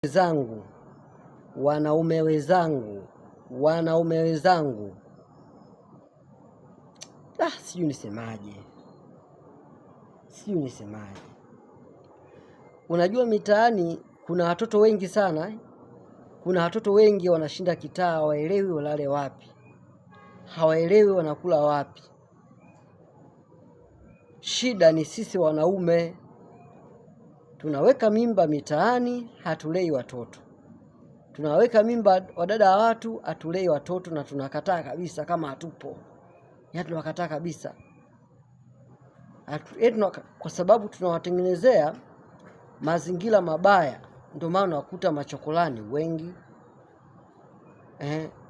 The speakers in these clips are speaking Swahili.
zangu, wanaume wenzangu, sijui nisemaje. Unajua mitaani kuna watoto wengi sana. Kuna watoto wengi wanashinda kitaa, hawaelewi walale wapi, hawaelewi wanakula wapi. Shida ni sisi wanaume, tunaweka mimba mitaani, hatulei watoto. Tunaweka mimba wadada wa watu, hatulei watoto, na tunakataa kabisa kama hatupo. Tunakataa kabisa. Kwa sababu tunawatengenezea mazingira mabaya. Ndio maana unakuta machokolani wengi,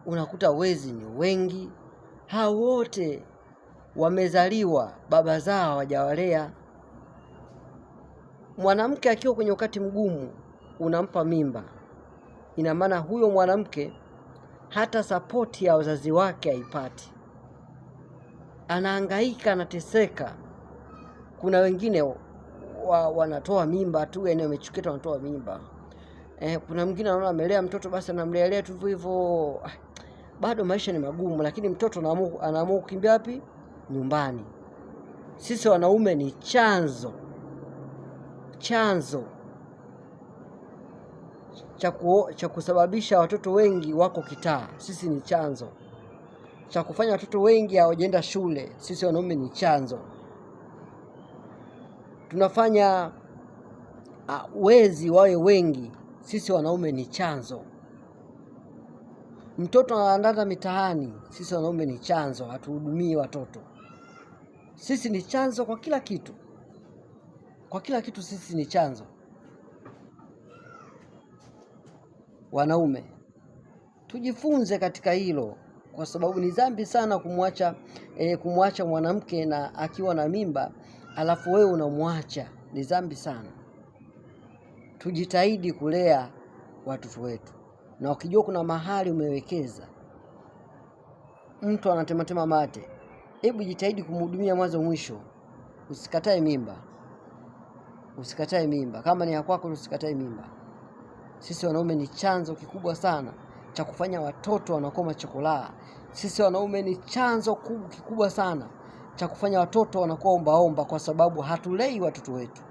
unakuta wezi ni wengi. Hao wote wamezaliwa, baba zao hawajawalea. Mwanamke akiwa kwenye wakati mgumu unampa mimba, ina maana huyo mwanamke hata sapoti ya wazazi wake haipati. Anahangaika, anateseka. Kuna wengine wanatoa mimba tu, wamechukita wanatoa mimba. Kuna mwingine anaona amelea mtoto basi anamlea tu hivyo. Bado maisha ni magumu, lakini mtoto anaamua kukimbia wapi? Nyumbani. Sisi wanaume ni chanzo cha kusababisha watoto wengi wako kitaa. Sisi ni chanzo cha kufanya watoto wengi hawajaenda shule. Sisi wanaume ni chanzo. Tunafanya wezi wawe wengi. Sisi wanaume ni chanzo. Mtoto anaandana mitaani. Sisi wanaume ni chanzo, hatuhudumii watoto. Sisi ni chanzo kwa kila kitu. Kwa kila kitu sisi ni chanzo. Wanaume tujifunze katika hilo, kwa sababu ni dhambi sana kumwacha mwanamke na akiwa na mimba alafu wewe unamwacha. Ni dhambi sana. Tujitahidi kulea watoto wetu, na ukijua kuna mahali umewekeza mtu anatematema mate, hebu jitahidi kumhudumia mwanzo mwisho. Usikatae mimba. Kama ni ya kwako, usikatae mimba. Sisi wanaume ni chanzo kikubwa sana cha kufanya watoto wanakuwa machokolaa. Sisi wanaume ni chanzo kikubwa sana cha kufanya watoto wanakuwa ombaomba, kwa sababu hatulei watoto wetu.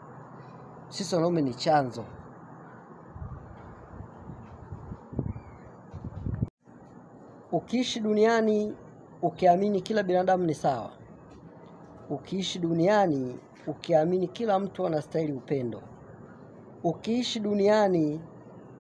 Sisi wanaume ni chanzo. Ukiishi duniani ukiamini kila binadamu ni sawa, ukiishi duniani ukiamini kila mtu anastahili upendo, ukiishi duniani